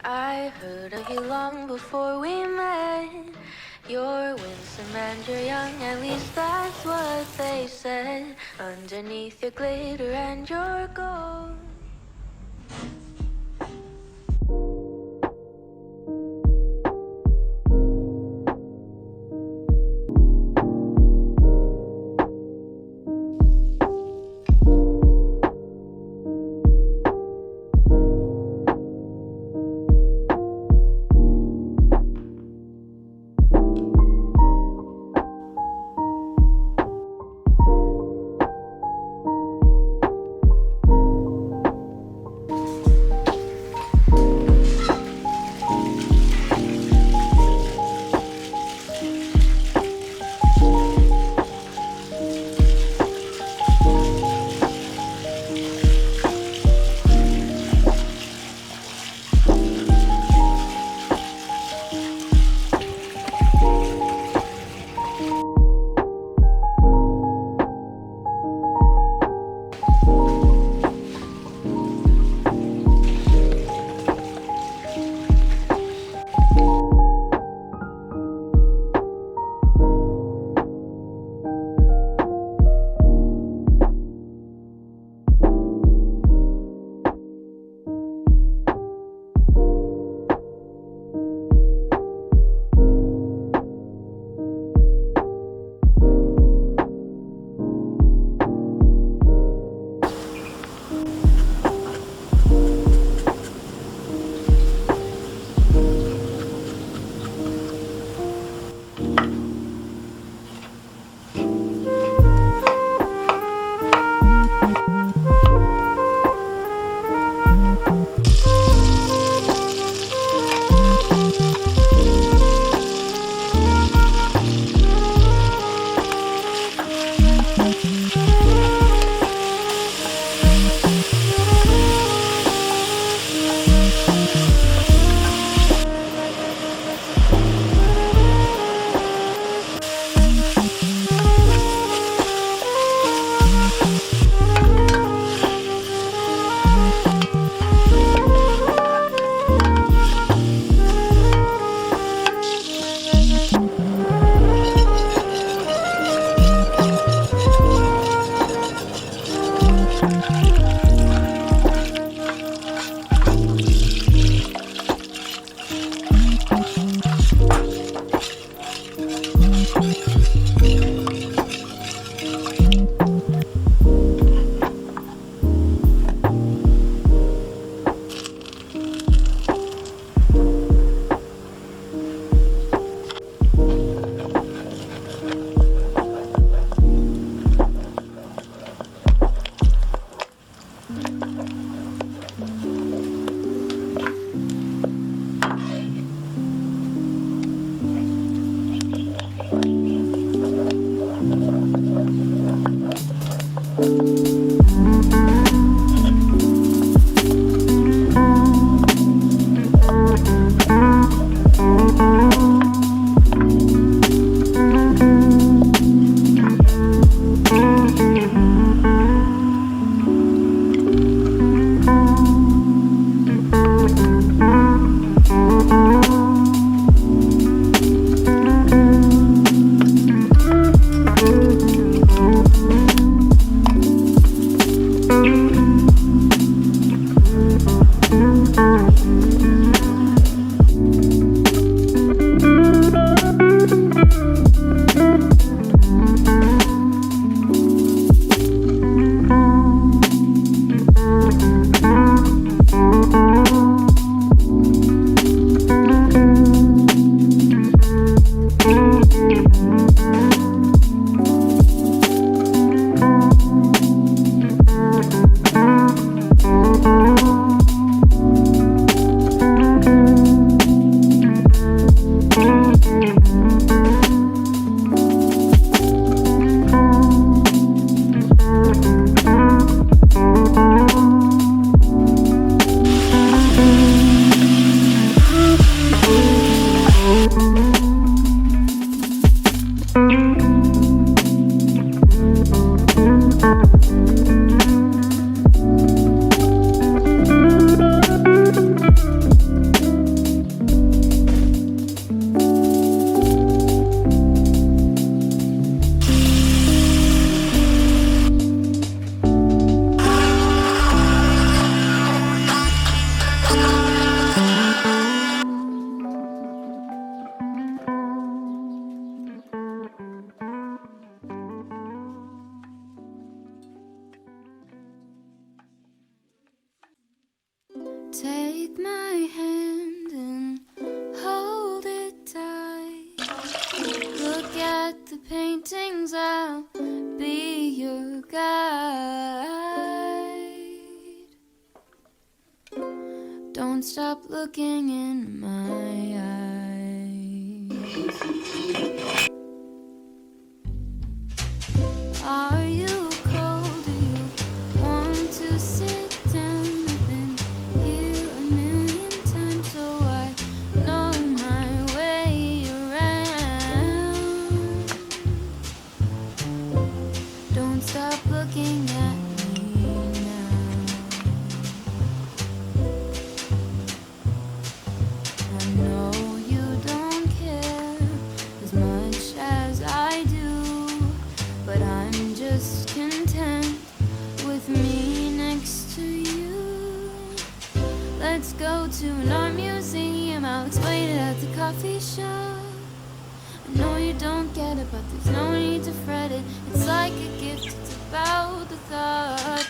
I heard of you long before we met. You're winsome and you're young, at least that's what they said. Underneath your glitter and your gold. my hand and hold it tight. Look at the paintings, I'll be your guide. Don't stop looking in my eyes. Are you cold? Do you want to sit down? I've been here a million times, so I know my way around. Don't stop looking at me now. I know you don't care as much as I do, but I'm just content with me next to you. Let's go to an art museum, I'll explain it at the coffee shop. I know you don't get it, but there's no need to fret it. It's like a gift, it's about the thought.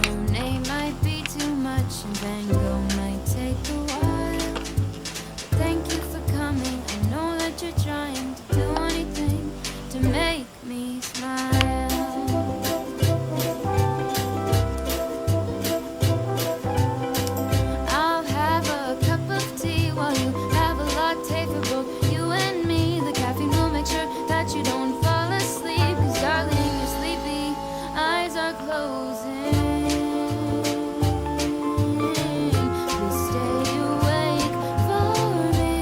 Monet might be too much and Van Gogh might take a while. But thank you for coming, I know that you're trying to do anything to make me smile. I'll have a cup of tea while you have a latte for both you and me. The caffeine will make sure that you don't fall asleep, 'cause darling, you're sleepy, eyes are closing. Please stay awake for me.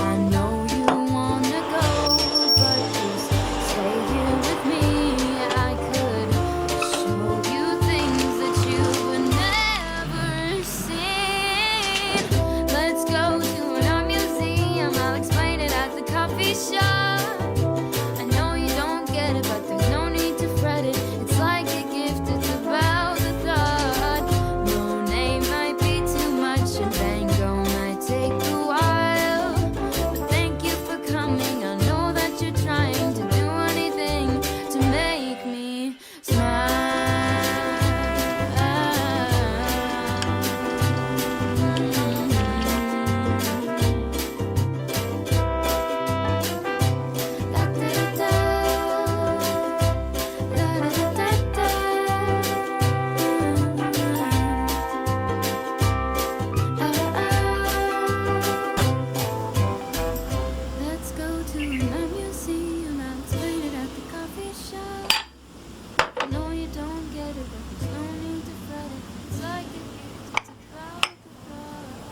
I know you wanna go, but just stay here with me. I could show you things that you've never seen. Let's go to an art museum, I'll explain it at the coffee shop. I know you don't get it, but there's no need to fret it. It's like a gift, it's about the thought. Monet might be too much and Van Gogh might take a while. But thank you for coming, I know that you're trying to do anything to make me Let's go to an museum, I'll explain it at the coffee shop. I know you don't get it, but there's no need to fret it. It's like a gift, it's about the thought.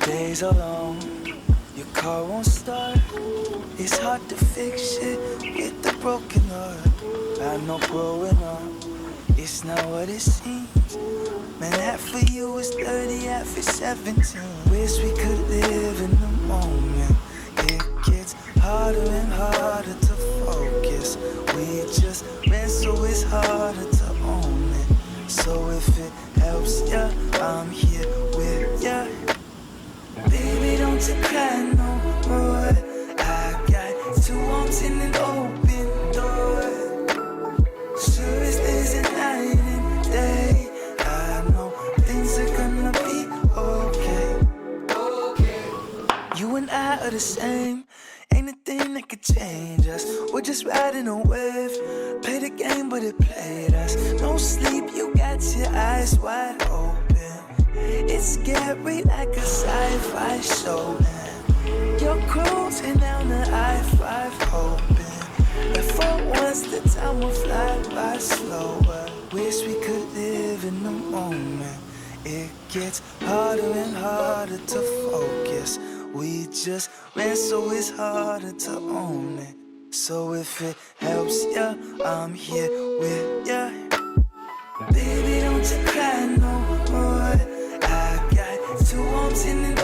Days are long, your car won't start. It's hard to fix it with a broken heart. I know growing up, it's not what it seems. Man, half of you is 30, half is 17. Wish we could live in the moment. It gets harder and harder to focus. We just ran, so it's harder to own it. So if it helps ya, I'm here with ya. Baby, don't you cry no more. I got 2 arms in an open door. Sure as there's a night and day, I know things are gonna be okay. You and I are the same, ain't a thing that could change us. We're just riding a wave, play the game but it played us. No sleep, you got your eyes wide open. It's scary like a sci-fi show. You're cruising down the I-5 hoping that for once the time will fly by slower. Wish we could live in the moment. It gets harder and harder to focus. We just ran, so it's harder to own it. So if it helps ya, I'm here with ya. Baby, don't you cry no more. I got 2 arms in an